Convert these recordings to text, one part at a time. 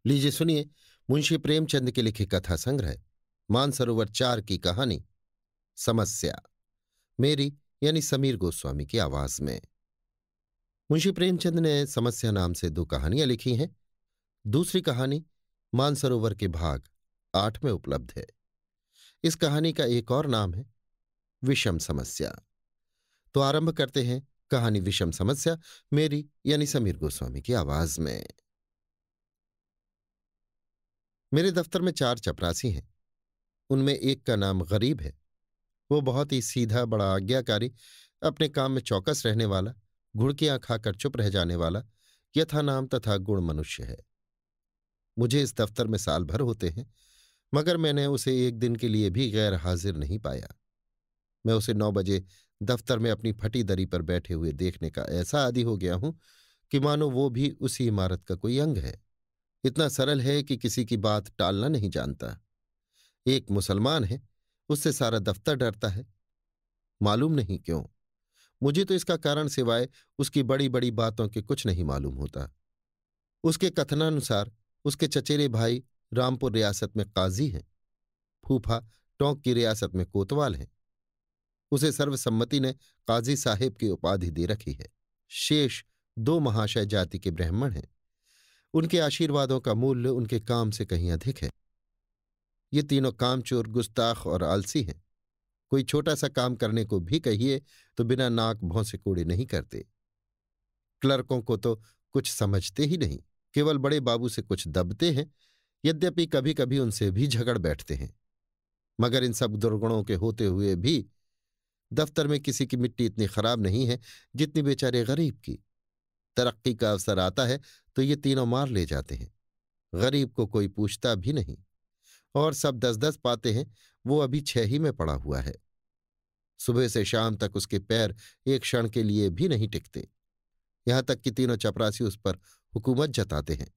लीजिए सुनिए मुंशी प्रेमचंद के लिखे कथा संग्रह मानसरोवर 4 की कहानी समस्या मेरी यानी समीर गोस्वामी की आवाज में। मुंशी प्रेमचंद ने समस्या नाम से 2 कहानियां लिखी हैं। दूसरी कहानी मानसरोवर के भाग 8 में उपलब्ध है। इस कहानी का एक और नाम है विषम समस्या। तो आरंभ करते हैं कहानी विषम समस्या मेरी यानी समीर गोस्वामी की आवाज में। मेरे दफ्तर में 4 चपरासी हैं। उनमें एक का नाम गरीब है। वो बहुत ही सीधा, बड़ा आज्ञाकारी, अपने काम में चौकस रहने वाला, घुड़कियां खाकर चुप रह जाने वाला यथा नाम तथा गुण मनुष्य है। मुझे इस दफ्तर में साल भर होते हैं, मगर मैंने उसे एक दिन के लिए भी गैर हाजिर नहीं पाया। मैं उसे 9 बजे दफ्तर में अपनी फटी दरी पर बैठे हुए देखने का ऐसा आदी हो गया हूं कि मानो वो भी उसी इमारत का कोई अंग है। इतना सरल है कि किसी की बात टालना नहीं जानता। एक मुसलमान है, उससे सारा दफ्तर डरता है। मालूम नहीं क्यों, मुझे तो इसका कारण सिवाय उसकी बड़ी बड़ी बातों के कुछ नहीं मालूम होता। उसके कथनानुसार उसके चचेरे भाई रामपुर रियासत में काजी हैं, फूफा टोंक की रियासत में कोतवाल हैं। उसे सर्वसम्मति ने काजी साहेब की उपाधि दे रखी है। शेष 2 महाशय जाति के ब्राह्मण हैं। उनके आशीर्वादों का मूल्य उनके काम से कहीं अधिक है। ये तीनों कामचोर, गुस्ताख और आलसी हैं। कोई छोटा सा काम करने को भी कहिए तो बिना नाक भौं से कूड़े नहीं करते। क्लर्कों को तो कुछ समझते ही नहीं, केवल बड़े बाबू से कुछ दबते हैं। यद्यपि कभी कभी उनसे भी झगड़ बैठते हैं, मगर इन सब दुर्गुणों के होते हुए भी दफ्तर में किसी की मिट्टी इतनी खराब नहीं है जितनी बेचारे गरीब की। तरक्की का अवसर आता है तो ये तीनों मार ले जाते हैं। गरीब को कोई पूछता भी नहीं, और सब 10-10 पाते हैं, वो अभी 6 ही में पड़ा हुआ है। सुबह से शाम तक उसके पैर एक क्षण के लिए भी नहीं टिकते। यहां तक कि तीनों चपरासी उस पर हुकूमत जताते हैं,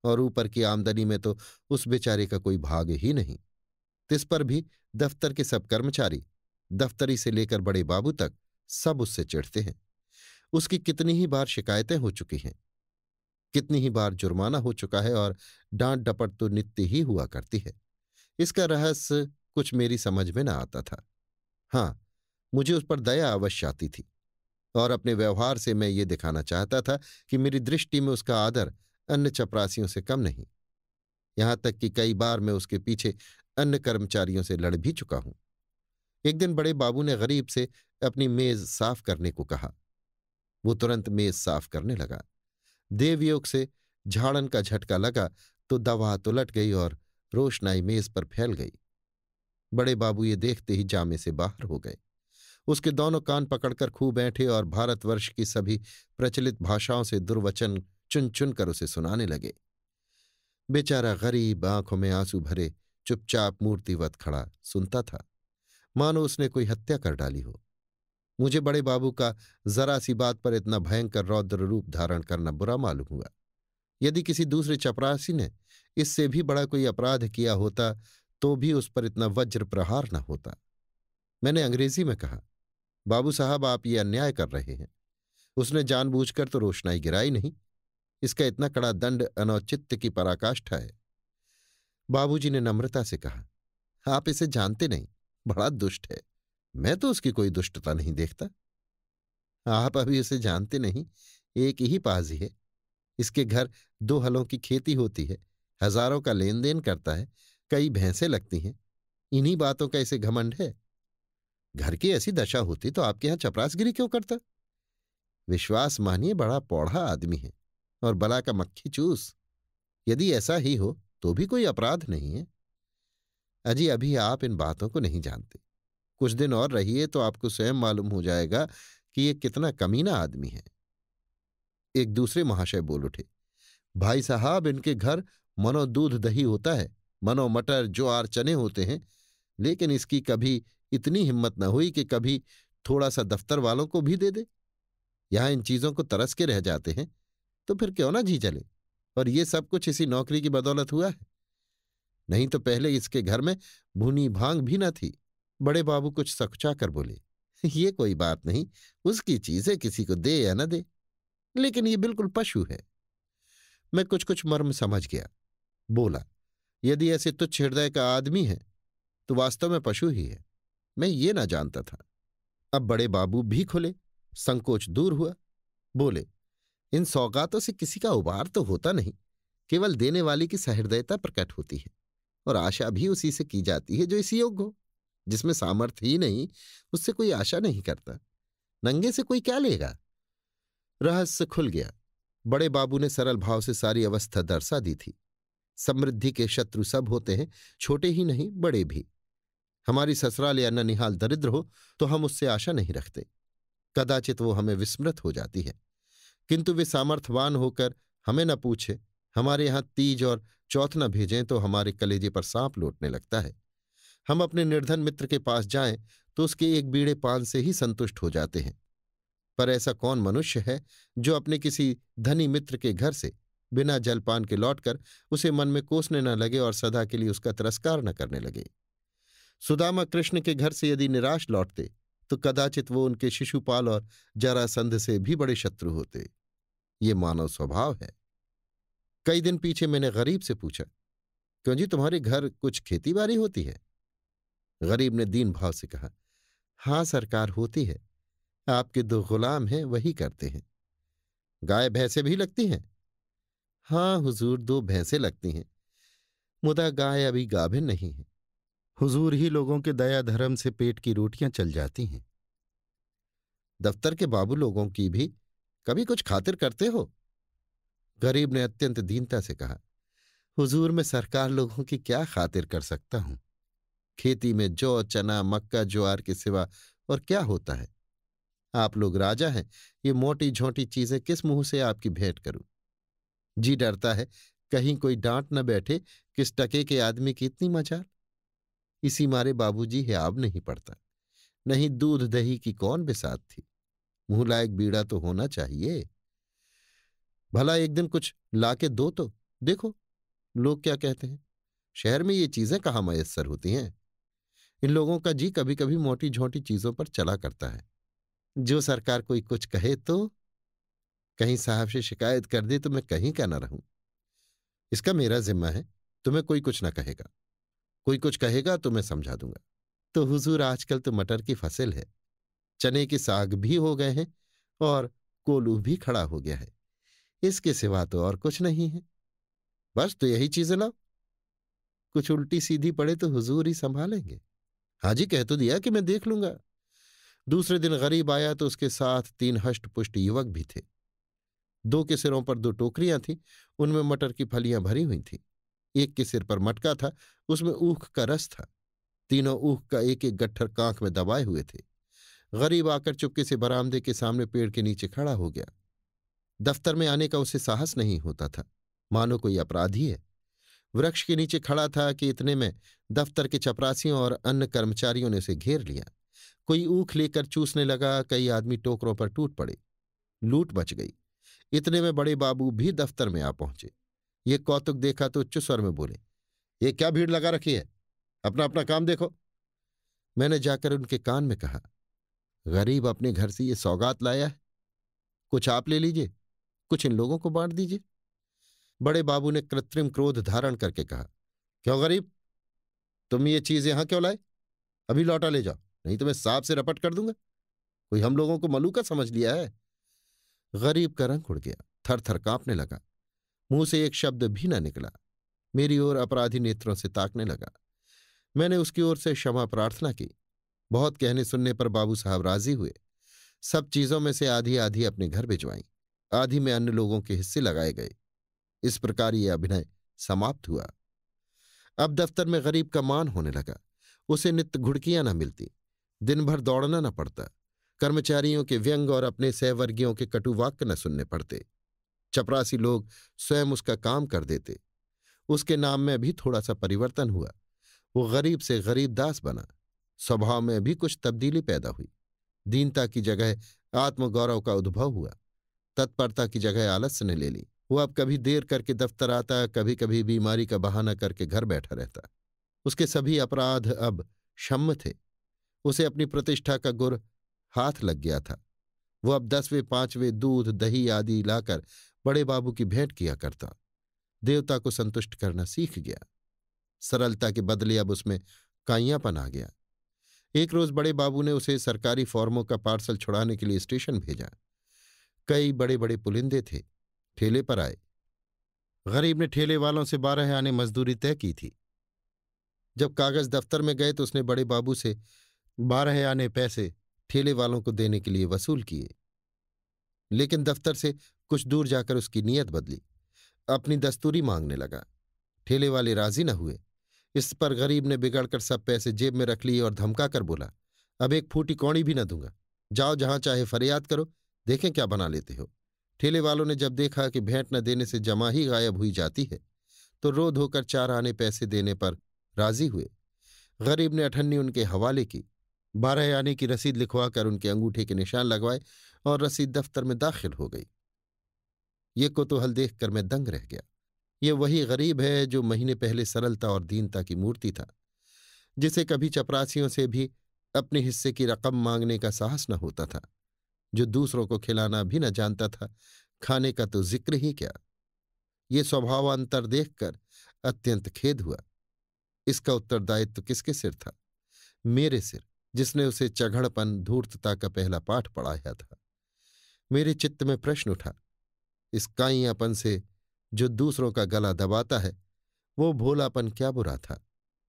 और ऊपर की आमदनी में तो उस बेचारे का कोई भाग ही नहीं। तिस पर भी दफ्तर के सब कर्मचारी, दफ्तरी से लेकर बड़े बाबू तक, सब उससे चिढ़ते हैं। उसकी कितनी ही बार शिकायतें हो चुकी हैं, कितनी ही बार जुर्माना हो चुका है, और डांट डपट तो नित्य ही हुआ करती है। इसका रहस्य कुछ मेरी समझ में न आता था। हाँ, मुझे उस पर दया अवश्य आती थी, और अपने व्यवहार से मैं ये दिखाना चाहता था कि मेरी दृष्टि में उसका आदर अन्य चपरासियों से कम नहीं। यहां तक कि कई बार मैं उसके पीछे अन्य कर्मचारियों से लड़ भी चुका हूं। एक दिन बड़े बाबू ने गरीब से अपनी मेज साफ करने को कहा। वो तुरंत मेज साफ करने लगा। देवयोग से झाड़न का झटका लगा तो दवात उलट गई और रोशनाई मेज पर फैल गई। बड़े बाबू ये देखते ही जामे से बाहर हो गए। उसके दोनों कान पकड़कर खूब बैठे और भारतवर्ष की सभी प्रचलित भाषाओं से दुर्वचन चुन चुन कर उसे सुनाने लगे। बेचारा गरीब आंखों में आंसू भरे चुपचाप मूर्तिवत खड़ा सुनता था, मानो उसने कोई हत्या कर डाली हो। मुझे बड़े बाबू का जरा सी बात पर इतना भयंकर रौद्र रूप धारण करना बुरा मालूम हुआ। यदि किसी दूसरे चपरासी ने इससे भी बड़ा कोई अपराध किया होता तो भी उस पर इतना वज्र प्रहार न होता। मैंने अंग्रेजी में कहा, बाबू साहब, आप ये अन्याय कर रहे हैं। उसने जानबूझकर तो रोशनाई गिराई नहीं। इसका इतना कड़ा दंड अनौचित्य की पराकाष्ठा है। बाबूजी ने नम्रता से कहा, आप इसे जानते नहीं, बड़ा दुष्ट है। मैं तो उसकी कोई दुष्टता नहीं देखता। आप अभी उसे जानते नहीं, एक ही पाजी है। इसके घर 2 हलों की खेती होती है, हजारों का लेन देन करता है, कई भैंसें लगती हैं। इन्हीं बातों का इसे घमंड है। घर की ऐसी दशा होती तो आपके यहां चपरासगिरी क्यों करता? विश्वास मानिए, बड़ा पौढ़ा आदमी है और बला का मक्खी चूस। यदि ऐसा ही हो तो भी कोई अपराध नहीं है। अजी, अभी आप इन बातों को नहीं जानते। कुछ दिन और रहिए तो आपको स्वयं मालूम हो जाएगा कि ये कितना कमीना आदमी है। एक दूसरे महाशय बोल उठे, भाई साहब, इनके घर मनो दूध दही होता है, मनो मटर ज्वार चने होते हैं, लेकिन इसकी कभी इतनी हिम्मत न हुई कि कभी थोड़ा सा दफ्तर वालों को भी दे दे। यहां इन चीजों को तरस के रह जाते हैं, तो फिर क्यों ना जी चले। और ये सब कुछ इसी नौकरी की बदौलत हुआ है, नहीं तो पहले इसके घर में भुनी भांग भी न थी। बड़े बाबू कुछ सकुचा कर बोले, ये कोई बात नहीं, उसकी चीजें किसी को दे या न दे, लेकिन ये बिल्कुल पशु है। मैं कुछ कुछ मर्म समझ गया। बोला, यदि ऐसे तुच्छ हृदय का आदमी है तो वास्तव में पशु ही है। मैं ये ना जानता था। अब बड़े बाबू भी खुले, संकोच दूर हुआ। बोले, इन सौगातों से किसी का उबार तो होता नहीं, केवल देने वाले की सहृदयता प्रकट होती है, और आशा भी उसी से की जाती है जो इस योग्य हो। जिसमें सामर्थ्य ही नहीं, उससे कोई आशा नहीं करता। नंगे से कोई क्या लेगा। रहस्य खुल गया। बड़े बाबू ने सरल भाव से सारी अवस्था दर्शा दी थी। समृद्धि के शत्रु सब होते हैं, छोटे ही नहीं बड़े भी। हमारी ससुराल या ननिहाल दरिद्र हो तो हम उससे आशा नहीं रखते, कदाचित वो हमें विस्मृत हो जाती है। किंतु वे सामर्थ्यवान होकर हमें न पूछे, हमारे यहां तीज और चौथ न भेजें तो हमारे कलेजे पर सांप लौटने लगता है। हम अपने निर्धन मित्र के पास जाएं तो उसके एक बीड़े पान से ही संतुष्ट हो जाते हैं। पर ऐसा कौन मनुष्य है जो अपने किसी धनी मित्र के घर से बिना जलपान के लौटकर उसे मन में कोसने न लगे और सदा के लिए उसका तिरस्कार न करने लगे। सुदामा कृष्ण के घर से यदि निराश लौटते तो कदाचित वो उनके शिशुपाल और जरासंध से भी बड़े शत्रु होते। ये मानव स्वभाव है। कई दिन पीछे मैंने गरीब से पूछा, क्यों जी तुम्हारे घर कुछ खेती बाड़ी होती है? गरीब ने दीन भाव से कहा, हाँ सरकार होती है, आपके 2 गुलाम हैं वही करते हैं। गाय भैंसें भी लगती हैं? हाँ हुजूर, 2 भैंसें लगती हैं, मुदा गाय अभी गाभिन नहीं है। हुजूर ही लोगों के दया धर्म से पेट की रोटियां चल जाती हैं। दफ्तर के बाबू लोगों की भी कभी कुछ खातिर करते हो? गरीब ने अत्यंत दीनता से कहा, हुजूर मैं सरकार लोगों की क्या खातिर कर सकता हूं। खेती में जौ चना मक्का ज्वार के सिवा और क्या होता है। आप लोग राजा हैं, ये मोटी झोंटी चीजें किस मुंह से आपकी भेंट करूं। जी डरता है कहीं कोई डांट न बैठे, किस टके के आदमी की इतनी मजाल। इसी मारे बाबूजी हियाब नहीं पड़ता, नहीं दूध दही की कौन बिसात थी। मुंह लायक बीड़ा तो होना चाहिए। भला एक दिन कुछ लाके दो तो देखो लोग क्या कहते हैं। शहर में ये चीजें कहाँ मयस्सर होती हैं। इन लोगों का जी कभी कभी मोटी झोंटी चीजों पर चला करता है। जो सरकार कोई कुछ कहे तो कहीं साहब से शिकायत कर दे तो मैं कहीं का ना रहूं। इसका मेरा जिम्मा है, तुम्हें कोई कुछ ना कहेगा। कोई कुछ कहेगा तो मैं समझा दूंगा। तो हुजूर आजकल तो मटर की फसल है, चने के साग भी हो गए हैं और कोलू भी खड़ा हो गया है। इसके सिवा तो और कुछ नहीं है। बस तो यही चीजें लाओ। कुछ उल्टी सीधी पड़े तो हुजूर ही संभालेंगे। हाजी कह तो दिया कि मैं देख लूंगा। दूसरे दिन गरीब आया तो उसके साथ 3 हष्टपुष्ट युवक भी थे। 2 के सिरों पर 2 टोकरियां थीं, उनमें मटर की फलियां भरी हुई थीं। एक के सिर पर मटका था, उसमें ऊख का रस था। तीनों ऊख का एक एक गट्ठर कांख में दबाए हुए थे। गरीब आकर चुपके से बरामदे के सामने पेड़ के नीचे खड़ा हो गया। दफ्तर में आने का उसे साहस नहीं होता था, मानो कोई अपराधी है। वृक्ष के नीचे खड़ा था कि इतने में दफ्तर के चपरासियों और अन्य कर्मचारियों ने उसे घेर लिया। कोई ऊख लेकर चूसने लगा, कई आदमी टोकरों पर टूट पड़े। लूट मच गई। इतने में बड़े बाबू भी दफ्तर में आ पहुंचे। ये कौतुक देखा तो उच्च स्वर में बोले, ये क्या भीड़ लगा रखी है, अपना अपना काम देखो। मैंने जाकर उनके कान में कहा, गरीब अपने घर से ये सौगात लाया है, कुछ आप ले लीजिए, कुछ इन लोगों को बांट दीजिए। बड़े बाबू ने कृत्रिम क्रोध धारण करके कहा, क्यों गरीब, तुम ये चीज यहां क्यों लाए? अभी लौटा ले जाओ, नहीं तो मैं सांप से रपट कर दूंगा। कोई हम लोगों को मलूका समझ लिया है। गरीब का रंग उड़ गया, थर थर कांपने लगा। मुंह से एक शब्द भी न निकला। मेरी ओर अपराधी नेत्रों से ताकने लगा। मैंने उसकी ओर से क्षमा प्रार्थना की। बहुत कहने सुनने पर बाबू साहब राजी हुए। सब चीजों में से आधी आधी अपने घर भिजवाई, आधी में अन्य लोगों के हिस्से लगाए गए। इस प्रकार ये अभिनय समाप्त हुआ। अब दफ्तर में गरीब का मान होने लगा। उसे नित्य घुड़कियां न मिलती, दिन भर दौड़ना न पड़ता, कर्मचारियों के व्यंग और अपने सहवर्गियों के कटु वाक्य न सुनने पड़ते। चपरासी लोग स्वयं उसका काम कर देते। उसके नाम में भी थोड़ा सा परिवर्तन हुआ। वो गरीब से गरीबदास बना। स्वभाव में भी कुछ तब्दीली पैदा हुई। दीनता की जगह आत्मगौरव का उद्भव हुआ। तत्परता की जगह आलस्य ने ले ली। वो अब कभी देर करके दफ्तर आता, कभी कभी बीमारी का बहाना करके घर बैठा रहता। उसके सभी अपराध अब क्षम्य थे। उसे अपनी प्रतिष्ठा का गुर हाथ लग गया था। वो अब 10वें 5वें दूध दही आदि लाकर बड़े बाबू की भेंट किया करता। देवता को संतुष्ट करना सीख गया। सरलता के बदले अब उसमें काइयापन आ गया। एक रोज बड़े बाबू ने उसे सरकारी फॉर्मों का पार्सल छुड़ाने के लिए स्टेशन भेजा। कई बड़े बड़े पुलिंदे थे, ठेले पर आए। गरीब ने ठेले वालों से 12 आने मजदूरी तय की थी। जब कागज दफ्तर में गए तो उसने बड़े बाबू से 12 आने पैसे ठेले वालों को देने के लिए वसूल किए। लेकिन दफ्तर से कुछ दूर जाकर उसकी नीयत बदली, अपनी दस्तूरी मांगने लगा। ठेले वाले राजी न हुए। इस पर गरीब ने बिगड़कर सब पैसे जेब में रख लिए और धमका कर बोला, अब एक फूटी कौड़ी भी न दूंगा, जाओ जहां चाहे फरियाद करो, देखें क्या बना लेते हो। ठेले वालों ने जब देखा कि भेंट न देने से जमा ही गायब हुई जाती है, तो रो धोकर 4 आने पैसे देने पर राजी हुए। गरीब ने अठन्नी उनके हवाले की, 12 आने की रसीद लिखवाकर उनके अंगूठे के निशान लगवाए और रसीद दफ्तर में दाखिल हो गई। ये कुतूहल देखकर मैं दंग रह गया। ये वही गरीब है जो महीने पहले सरलता और दीनता की मूर्ति था, जिसे कभी चपरासियों से भी अपने हिस्से की रकम मांगने का साहस न होता था, जो दूसरों को खिलाना भी न जानता था, खाने का तो जिक्र ही क्या। ये स्वभावांतर देखकर अत्यंत खेद हुआ। इसका उत्तरदायित्व किसके सिर था? मेरे सिर, जिसने उसे चढ़पन धूर्तता का पहला पाठ पढ़ाया था। मेरे चित्त में प्रश्न उठा, इस काइयापन से जो दूसरों का गला दबाता है, वो भोलापन क्या बुरा था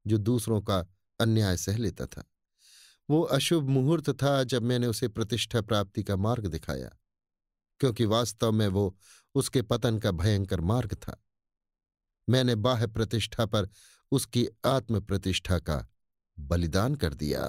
जो दूसरों का अन्याय सह लेता था? वो अशुभ मुहूर्त था जब मैंने उसे प्रतिष्ठा प्राप्ति का मार्ग दिखाया, क्योंकि वास्तव में वो उसके पतन का भयंकर मार्ग था। मैंने बाह्य प्रतिष्ठा पर उसकी आत्म प्रतिष्ठा का बलिदान कर दिया।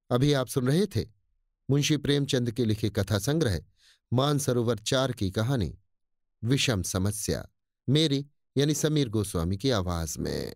अभी आप सुन रहे थे मुंशी प्रेमचंद के लिखे कथा संग्रह मानसरोवर 4 की कहानी विषम समस्या, मेरी यानी समीर गोस्वामी की आवाज में।